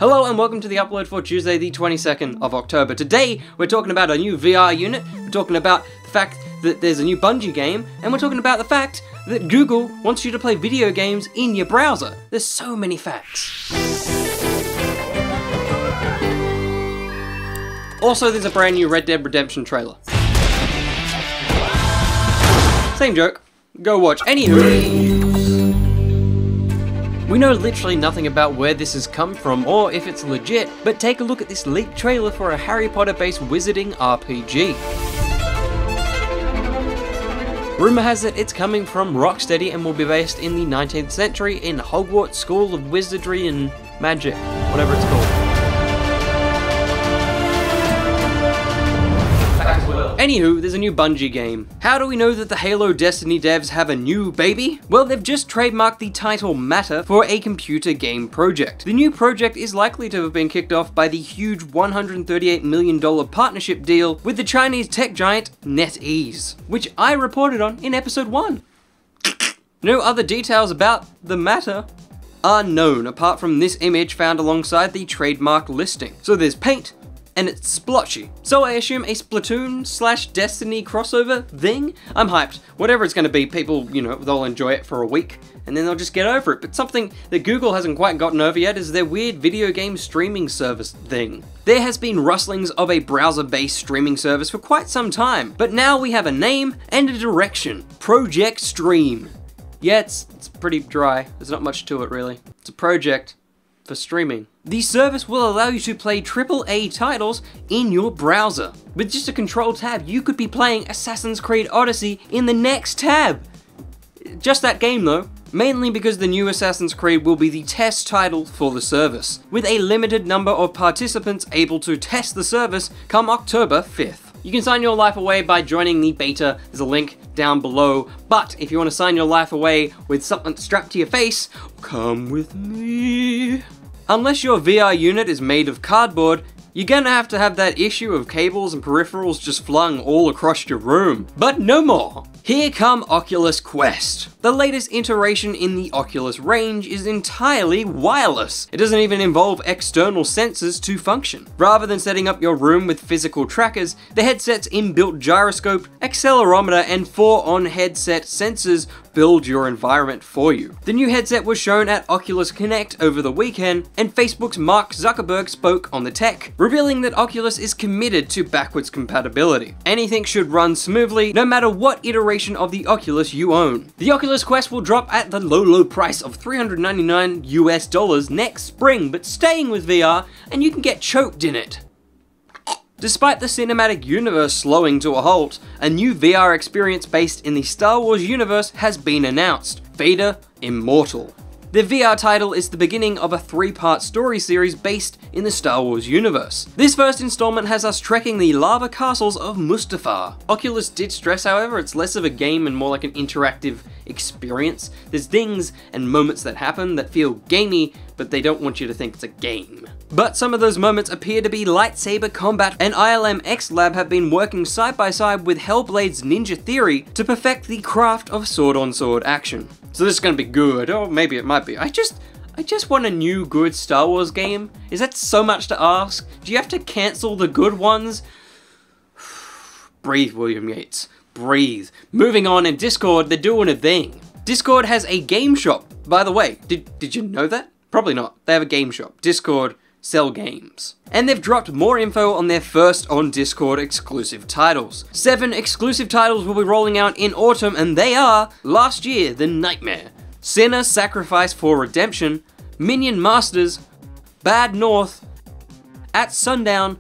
Hello and welcome to the upload for Tuesday the 22nd of October. Today we're talking about a new VR unit, we're talking about the fact that there's a new Bungie game, and we're talking about the fact that Google wants you to play video games in your browser. There's so many facts. Also, there's a brand new Red Dead Redemption trailer. Same joke. Go watch. Anywho. We know literally nothing about where this has come from or if it's legit, but take a look at this leaked trailer for a Harry Potter based wizarding RPG. Rumour has it it's coming from Rocksteady and will be based in the 19th century in Hogwarts School of Wizardry and Magic, whatever it's called. Anywho, there's a new Bungie game. How do we know that the Halo Destiny devs have a new baby? Well, they've just trademarked the title Matter for a computer game project. The new project is likely to have been kicked off by the huge $138 million partnership deal with the Chinese tech giant NetEase, which I reported on in episode 1. No other details about the Matter are known apart from this image found alongside the trademark listing. So there's paint, and it's splotchy. So I assume a Splatoon/Destiny crossover thing? I'm hyped. Whatever it's gonna be, people, they'll enjoy it for a week, and then they'll just get over it. But something that Google hasn't quite gotten over yet is their weird video game streaming service thing. There has been rustlings of a browser-based streaming service for quite some time, but now we have a name and a direction. Project Stream. Yeah, it's pretty dry. There's not much to it, really. It's a project for streaming. The service will allow you to play AAA titles in your browser. With just a control tab, you could be playing Assassin's Creed Odyssey in the next tab. Just that game though, mainly because the new Assassin's Creed will be the test title for the service, with a limited number of participants able to test the service come October 5th. You can sign your life away by joining the beta, there's a link down below, but if you want to sign your life away with something strapped to your face, come with me. Unless your VR unit is made of cardboard, you're gonna have to have that issue of cables and peripherals just flung all across your room. But no more! Here come Oculus Quest. The latest iteration in the Oculus range is entirely wireless. It doesn't even involve external sensors to function. Rather than setting up your room with physical trackers, the headset's inbuilt gyroscope, accelerometer, and 4 on-headset sensors build your environment for you. The new headset was shown at Oculus Connect over the weekend, and Facebook's Mark Zuckerberg spoke on the tech, revealing that Oculus is committed to backwards compatibility. Anything should run smoothly, no matter what iteration of the Oculus you own. The Oculus Quest will drop at the low price of $399 US next spring, but staying with VR, and you can get choked in it. Despite the cinematic universe slowing to a halt, a new VR experience based in the Star Wars universe has been announced, Vader Immortal. The VR title is the beginning of a 3-part story series based in the Star Wars universe. This first installment has us trekking the lava castles of Mustafar. Oculus did stress, however, it's less of a game and more like an interactive experience. There's things and moments that happen that feel gamey, but they don't want you to think it's a game. But some of those moments appear to be lightsaber combat, and ILM X Lab have been working side by side with Hellblade's Ninja Theory to perfect the craft of sword-on-sword action. So this is gonna be good, or maybe it might be. I just want a new good Star Wars game. Is that so much to ask? Do you have to cancel the good ones? Breathe, William Yates. Breathe. Moving on, in Discord, they're doing a thing. Discord has a game shop. By the way, did you know that? Probably not. They have a game shop. Discord sell games. And they've dropped more info on their first on Discord exclusive titles. 7 exclusive titles will be rolling out in autumn, and they are Last Year, The Nightmare, Sinner Sacrifice for Redemption, Minion Masters, Bad North, At Sundown,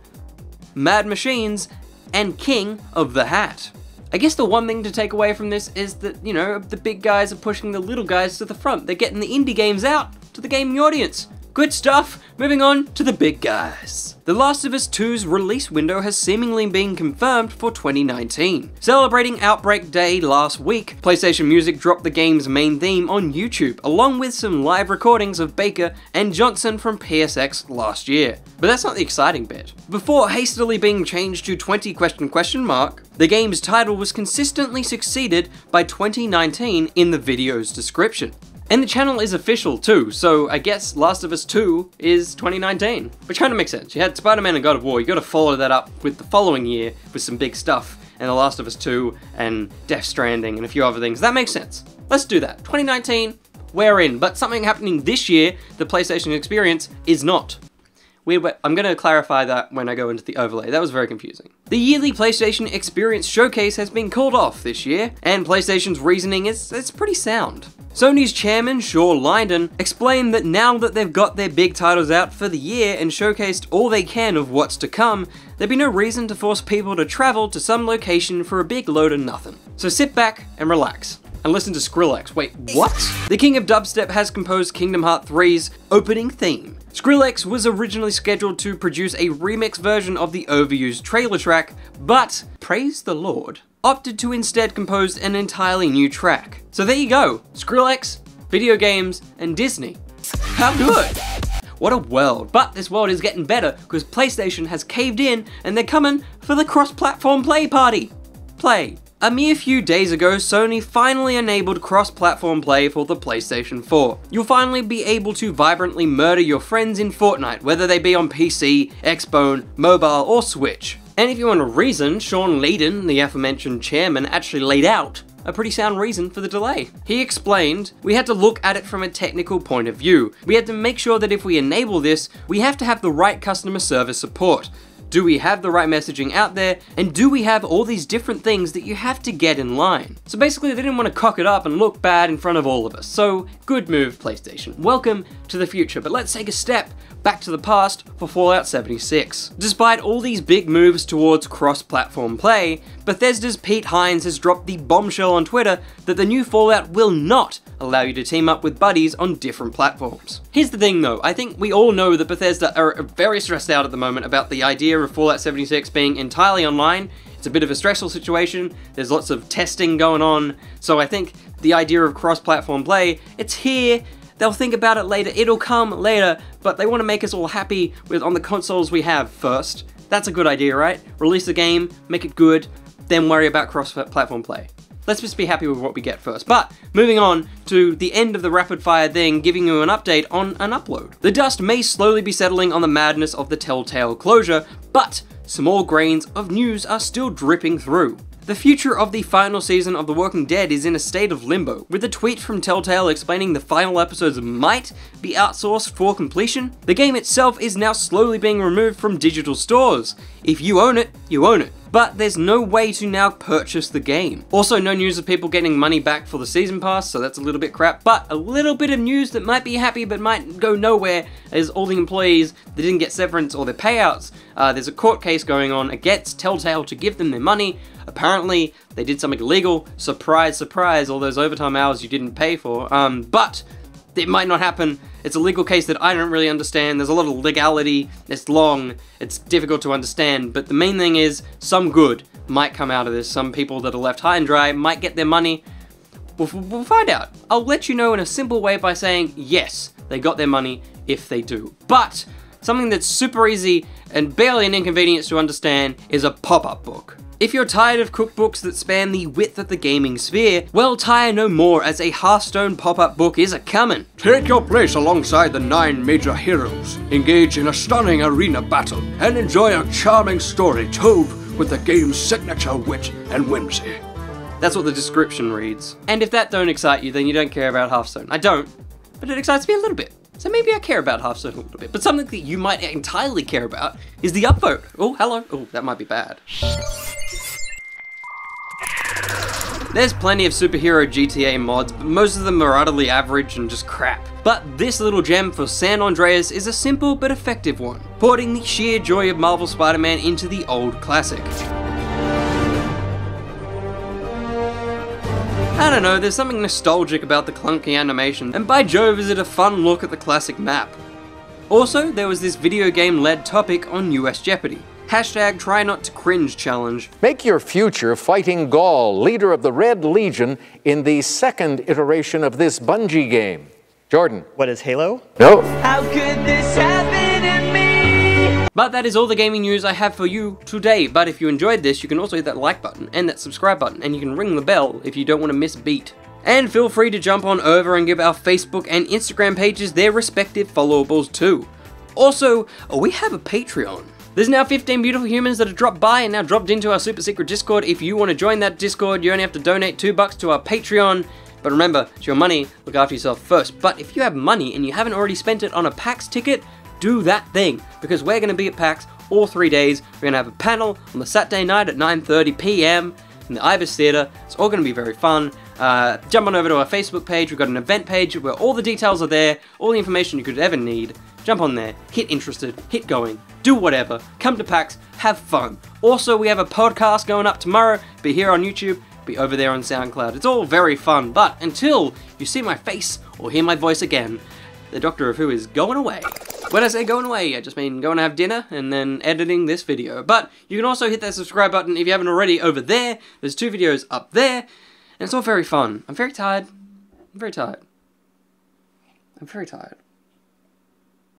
Mad Machines, and King of the Hat. I guess the one thing to take away from this is that, the big guys are pushing the little guys to the front. They're getting the indie games out to the gaming audience. Good stuff. Moving on to the big guys. The Last of Us 2's release window has seemingly been confirmed for 2019. Celebrating Outbreak Day last week, PlayStation Music dropped the game's main theme on YouTube, along with some live recordings of Baker and Johnson from PSX last year. But that's not the exciting bit. Before hastily being changed to 20 ? The game's title was consistently succeeded by 2019 in the video's description. And the channel is official too, so I guess Last of Us 2 is 2019. Which kind of makes sense. You had Spider-Man and God of War, you gotta follow that up with the following year with some big stuff, and The Last of Us 2 and Death Stranding and a few other things. That makes sense. Let's do that. 2019, we're in, but something happening this year, the PlayStation Experience, is not. I'm going to clarify that when I go into the overlay. That was very confusing. The yearly PlayStation Experience Showcase has been called off this year, and PlayStation's reasoning is pretty sound. Sony's chairman, Shaw Lyndon, explained that now that they've got their big titles out for the year and showcased all they can of what's to come, there'd be no reason to force people to travel to some location for a big load of nothing. So sit back and relax. And listen to Skrillex. Wait, what? The king of dubstep has composed Kingdom Hearts 3's opening theme. Skrillex was originally scheduled to produce a remix version of the overused trailer track, but, praise the Lord, opted to instead compose an entirely new track. So there you go, Skrillex, video games, and Disney. How good? What a world. But this world is getting better because PlayStation has caved in and they're coming for the cross-platform play party. Play. A mere few days ago, Sony finally enabled cross-platform play for the PlayStation 4. You'll finally be able to vibrantly murder your friends in Fortnite, whether they be on PC, Xbone, mobile, or Switch. And if you want a reason, Shawn Layden, the aforementioned chairman, actually laid out a pretty sound reason for the delay. He explained, we had to look at it from a technical point of view. We had to make sure that if we enable this, we have to have the right customer service support. Do we have the right messaging out there? And do we have all these different things that you have to get in line? So basically they didn't want to cock it up and look bad in front of all of us. So good move, PlayStation. Welcome to the future, but let's take a step back to the past for Fallout 76. Despite all these big moves towards cross-platform play, Bethesda's Pete Hines has dropped the bombshell on Twitter that the new Fallout will not allow you to team up with buddies on different platforms. Here's the thing though, I think we all know that Bethesda are very stressed out at the moment about the idea of Fallout 76 being entirely online. It's a bit of a stressful situation, there's lots of testing going on, so I think the idea of cross-platform play, it's here. They'll think about it later, it'll come later, but they want to make us all happy with on the consoles we have first. That's a good idea, right? Release the game, make it good, then worry about cross-platform play. Let's just be happy with what we get first. But moving on to the end of the rapid fire thing, giving you an update on an upload. The dust may slowly be settling on the madness of the Telltale closure, but small grains of news are still dripping through. The future of the final season of The Walking Dead is in a state of limbo, with a tweet from Telltale explaining the final episodes might be outsourced for completion. The game itself is now slowly being removed from digital stores. If you own it, you own it. But there's no way to now purchase the game. Also, no news of people getting money back for the season pass, so that's a little bit crap. But a little bit of news that might be happy but might go nowhere is all the employees that didn't get severance or their payouts. There's a court case going on against Telltale to give them their money. Apparently, they did something illegal. Surprise, surprise, all those overtime hours you didn't pay for. But it might not happen. It's a legal case that I don't really understand. There's a lot of legality. It's long. It's difficult to understand. But the main thing is some good might come out of this. Some people that are left high and dry might get their money. We'll find out. I'll let you know in a simple way by saying yes, they got their money if they do. But something that's super easy and barely an inconvenience to understand is a pop-up book. If you're tired of cookbooks that span the width of the gaming sphere, well, tire no more as a Hearthstone pop-up book is a-comin'. Take your place alongside the 9 major heroes, engage in a stunning arena battle, and enjoy a charming story told with the game's signature wit and whimsy. That's what the description reads. And if that don't excite you, then you don't care about Hearthstone. I don't, but it excites me a little bit. So maybe I care about Hearthstone a little bit. But something that you might entirely care about is the upvote. Oh, hello. Oh, that might be bad. There's plenty of superhero GTA mods, but most of them are utterly average and just crap. But this little gem for San Andreas is a simple but effective one, porting the sheer joy of Marvel Spider-Man into the old classic. I don't know, there's something nostalgic about the clunky animation, and by Jove is it a fun look at the classic map. Also, there was this video game-led topic on US Jeopardy. Hashtag try not to cringe challenge. Make your future fighting Gaul, leader of the Red Legion, in the second iteration of this Bungie game. Jordan. What is Halo? No. How could this happen to me? But that is all the gaming news I have for you today. But if you enjoyed this, you can also hit that like button and that subscribe button, and you can ring the bell if you don't want to miss a beat. And feel free to jump on over and give our Facebook and Instagram pages their respective followables too. Also, we have a Patreon. There's now 15 beautiful humans that have dropped by and now dropped into our super secret Discord. If you want to join that Discord, you only have to donate $2 to our Patreon. But remember, it's your money, look after yourself first. But if you have money and you haven't already spent it on a PAX ticket, do that thing. Because we're going to be at PAX all 3 days. We're going to have a panel on the Saturday night at 9:30 p.m. in the Ibis Theatre. It's all going to be very fun. Jump on over to our Facebook page. We've got an event page where all the details are there, all the information you could ever need. Jump on there, hit interested, hit going, do whatever, come to PAX, have fun. Also, we have a podcast going up tomorrow, be here on YouTube, be over there on SoundCloud. It's all very fun, but until you see my face or hear my voice again, the Doctor of Who is going away. When I say going away, I just mean going to have dinner and then editing this video. But you can also hit that subscribe button if you haven't already over there. There's 2 videos up there, and it's all very fun. I'm very tired. I'm very tired. I'm very tired.